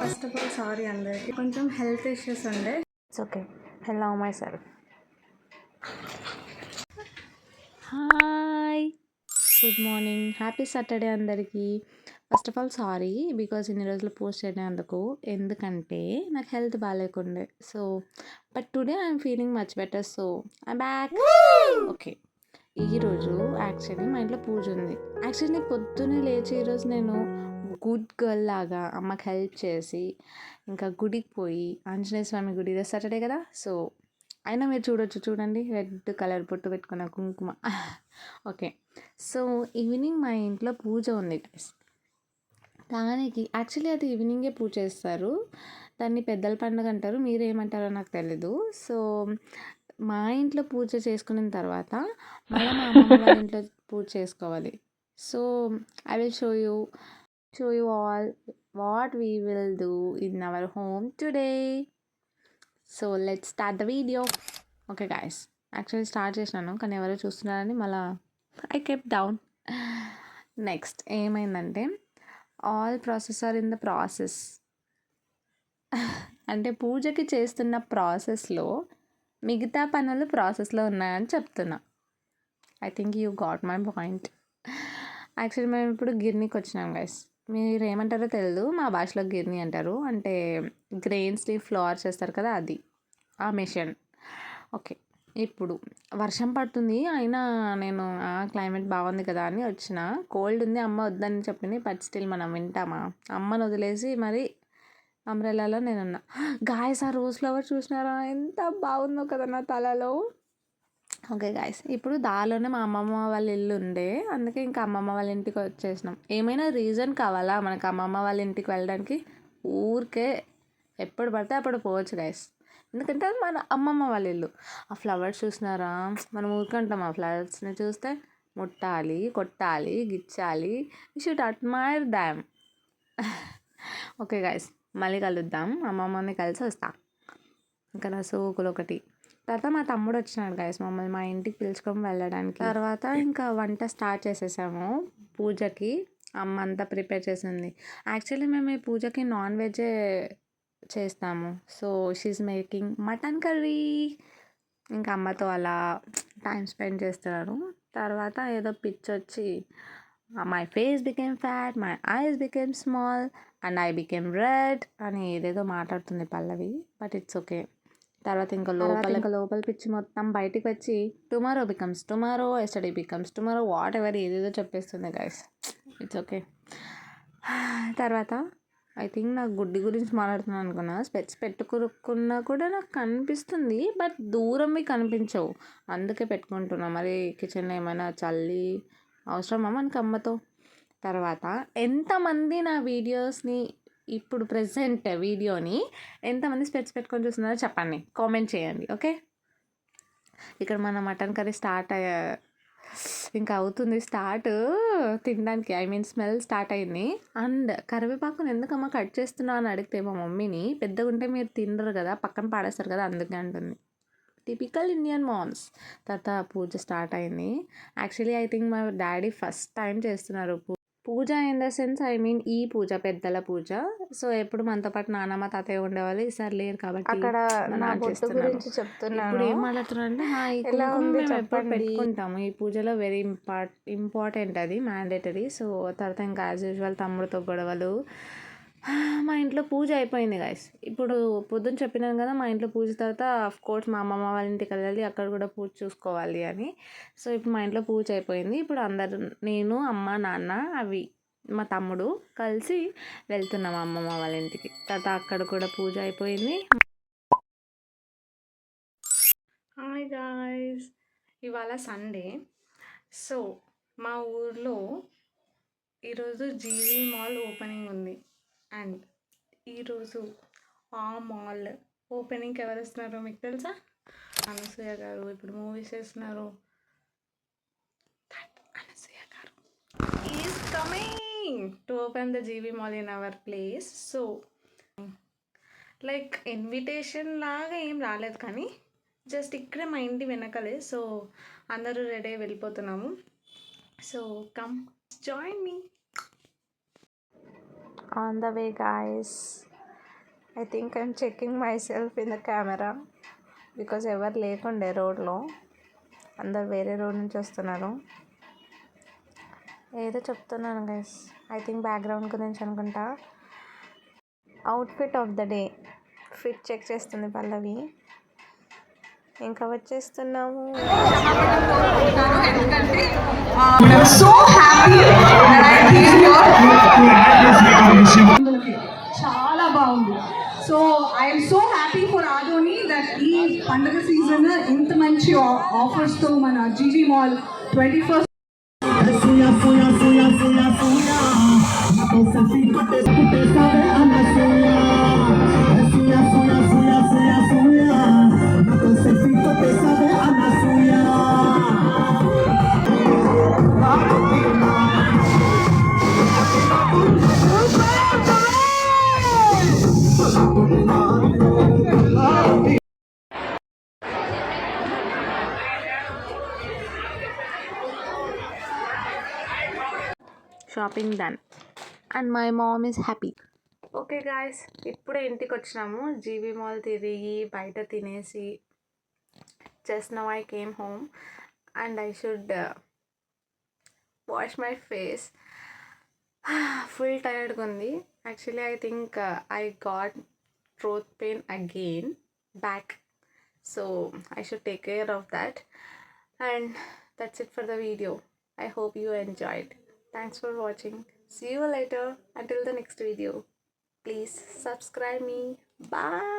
First of all sorry అందరికి, కొంచెం health issues ఉండే. It's okay, I love myself. Hi, good morning, happy Saturday అందరికీ. First of all sorry because ఇన్ని రోజులు post చేయనందుకు, ఎందుకంటే నాకు హెల్త్ బాగాలేకుండే. So but today I'm feeling much better, so I'm back. Okay, ఈరోజు actually మా ఇంట్లో పూజ ఉంది. యాక్చువల్లీ పొద్దున్నే లేచి ఈరోజు నేను గుడ్ గర్ల్ లాగా అమ్మకి హెల్ప్ చేసి ఇంకా గుడికి పోయి, ఆంజనేయ స్వామి గుడి, ఈరోజు సాటర్డే కదా, సో అయినా మీరు చూడండి రెడ్ కలర్ పొట్టు పెట్టుకున్న కుంకుమ. ఓకే, సో ఈవినింగ్ మా ఇంట్లో పూజ ఉంది గైస్. దానికి యాక్చువల్లీ అది ఈవినింగే పూజ చేస్తారు, దాన్ని పెద్దల పండుగ అంటారు, మీరు ఏమంటారో నాకు తెలీదు. సో మా ఇంట్లో పూజ చేసుకున్న తర్వాత మళ్ళీ మా అమ్మమ్మ వాళ్ళ ఇంట్లో పూజ చేసుకోవాలి. So I will show you all what we will do in our home today. So let's start the video. Okay guys, actually start చేసినాను కానీ ఎవరో చూస్తున్నారని మళ్ళీ ఐ కెప్ డౌన్. నెక్స్ట్ ఏమైందంటే, all process are in the process. అంటే పూజకి చేస్తున్న ప్రాసెస్లో మిగతా పనులు ప్రాసెస్లో ఉన్నాయని చెప్తున్నా. I think you got my point. Actually మేము ఇప్పుడు గిర్నీకి వచ్చినాం గైస్. మీరు ఏమంటారో తెలియదు, మా భాషలో గిర్నీ అంటారు. అంటే గ్రెయిన్స్ని ఫ్లోర్ చేస్తారు కదా, అది ఆ మిషన్. ఓకే, ఇప్పుడు వర్షం పడుతుంది, అయినా నేను క్లైమేట్ బాగుంది కదా అని వచ్చిన. కోల్డ్ ఉంది, అమ్మ వద్దని చెప్పింది, బట్ స్టిల్ మనం వింటామా? అమ్మను వదిలేసి మరి అంబ్రెల్లాలో నేనున్నా. గాయస్, ఆ రోజ్ ఫ్లవర్ చూసినారా, ఎంత బాగుందో కదా నా తలలో. ఓకే గాయస్, ఇప్పుడు దారిలోనే మా అమ్మమ్మ వాళ్ళ ఇల్లు ఉండే, అందుకే ఇంకా అమ్మమ్మ వాళ్ళ ఇంటికి వచ్చేసినాం. ఏమైనా రీజన్ కావాలా మనకు అమ్మమ్మ వాళ్ళ ఇంటికి వెళ్ళడానికి? ఊరికే ఎప్పుడు పడితే అప్పుడు పోవచ్చు గాయస్, ఎందుకంటే అది మన అమ్మమ్మ వాళ్ళ ఇల్లు. ఆ ఫ్లవర్స్ చూసినారా, మనం ఊరుకుంటాం ఆ ఫ్లవర్స్ని చూస్తే? ముట్టాలి, కొట్టాలి, గిచ్చాలి. You should admire them. Okay guys, మళ్ళీ కలుద్దాం, అమ్మమ్మని కలిసి వస్తా. ఇంకా నా సోకులు ఒకటి. తర్వాత మా తమ్ముడు వచ్చినాడు గైస్ మమ్మల్ని మా ఇంటికి పిలుచుకొని వెళ్ళడానికి. తర్వాత ఇంకా వంట స్టార్ట్ చేసేసాము పూజకి. అమ్మ అంతా ప్రిపేర్ చేసింది. యాక్చువల్లీ మేము ఈ పూజకి నాన్ వెజే చేస్తాము. So she making mutton curry. ఇంకా అమ్మతో అలా టైం స్పెండ్ చేస్తున్నారు. తర్వాత ఏదో పిచ్ వచ్చి my face became fat, my eyes became small and I became red అని ఏదేదో మాట్లాడుతుంది పల్లవి, బట్ ఇట్స్ ఓకే. తర్వాత ఇంకా లోపల పిచ్చి మొత్తం బయటికి వచ్చి tomorrow becomes tomorrow, yesterday becomes tomorrow, what ever ఏదేదో చెప్పేస్తుంది గైస్. It's okay. తర్వాత ఐ థింక్ నాకు గుడ్డి గురించి మాట్లాడుతున్నాను అనుకున్నా. స్పెట్స్ పెట్టుకున్నా కూడా నాకు కనిపిస్తుంది, బట్ దూరంవి కనిపించవు, అందుకే పెట్టుకుంటున్నా. మరి కిచెన్లో ఏమైనా చల్లి అవసరమా మనకి అమ్మతో? తర్వాత ఎంతమంది నా వీడియోస్ని ఇప్పుడు ప్రెసెంట్ వీడియోని ఎంతమంది స్పెట్స్ పెట్టుకొని చూస్తున్నారో చెప్పండి, కామెంట్ చేయండి. ఓకే, ఇక్కడ మన మటన్ కర్రీ స్టార్ట్ ఇంకా అవుతుంది, స్టార్ట్ తినడానికి, ఐ మీన్ స్మెల్ స్టార్ట్ అయింది. అండ్ కరివేపాకుని ఎందుకమ్మా కట్ చేస్తున్నా అని అడిగితే మా మమ్మీని, పెద్దగా ఉంటే మీరు తినరు కదా, పక్కన పాడేస్తారు కదా, అందుకే అంటుంది. Typical Indian moms. తర్వాత పూజ స్టార్ట్ అయింది. యాక్చువల్లీ ఐ థింక్ మా డాడీ ఫస్ట్ టైం చేస్తున్నారు puja, in the sense I mean ఈ పూజ, పెద్దల పూజ. సో ఎప్పుడు మనతో పాటు నానమ్మ తాతయ్య ఉండేవాళ్ళు, ఈసారి లేరు కాబట్టి అక్కడ నా బొట్టు గురించి చెప్తున్నాను. ఇప్పుడు ఏం మాట్లాడుతున్నారు అంటే, ఎలా ఉంది మేము ఎప్పుడు చెప్పండి. పెట్టుకుంటాము ఈ పూజలో, వెరీ ఇంపార్టెంట్, అది మ్యాండేటరీ. సో తర్వాత ఇంకా యాజ్ యూజువల్ తమ్ముడితో గొడవలు. మా ఇంట్లో పూజ అయిపోయింది గైస్. ఇప్పుడు పొద్దున్న చెప్పినాను కదా, మా ఇంట్లో పూజ తర్వాత ఆఫ్ కోర్స్ మా అమ్మమ్మ వాళ్ళ ఇంటికి వెళ్ళాలి, అక్కడ కూడా పూజ చూసుకోవాలి అని. సో ఇప్పుడు మా ఇంట్లో పూజ అయిపోయింది. ఇప్పుడు అందరు, నేను, అమ్మ, నాన్న, అవి మా తమ్ముడు కలిసి వెళ్తున్నాం అమ్మమ్మ వాళ్ళ ఇంటికి. తర్వాత అక్కడ కూడా పూజ అయిపోయింది. హాయ్ గాయ్స్, ఇవాళ సండే. సో మా ఊర్లో ఈరోజు జీవీ మాల్ ఓపెనింగ్ ఉంది. అండ్ ఈరోజు ఆ మాల్ ఓపెనింగ్కి ఎవరు వస్తున్నారో మీకు తెలుసా? అనసూయ గారు ఇప్పుడు మూవీస్ చేస్తున్నారు. అనసూయ గారు is coming to open the GV mall in our place. So like invitation లాగా ఏం రాలేదు, కానీ జస్ట్ ఇక్కడే మా ఇంటి వెనకలే. సో అందరూ రెడీ అయి వెళ్ళిపోతున్నాము. So come join me. On the way guys. I think I'm checking myself in the camera because ఎవరు లేకుండే రోడ్లో, అందరు వేరే రోడ్ నుంచి వస్తున్నారు. ఏదో చెప్తున్నాను గైస్, ఐ థింక్ బ్యాక్గ్రౌండ్ గురించి అనుకుంటా. Outfit of the day fit check చేస్తుంది పల్లవి. ఇంకా వచ్చేస్తున్నాము. So happy that I came here. చాలా బాగుంది. So I'm so happy for Adoni that ఈ పండుగ సీజన్ ఇంత మంచి ఆఫర్స్తో మన GV mall 21st shopping done and my mom is happy. Okay guys, ఇప్పుడే ఇంటికి వచ్చినాము. జీవీ మాల్ తిరిగి బయట తినేసి just now I came home and I should wash my face. Full టైర్డ్గా ఉంది. Actually I think I got throat pain again back, so I should take care of that. And that's it for the video. I hope you enjoyed. Thanks for watching. See you later. Until the next video, please subscribe me. Bye.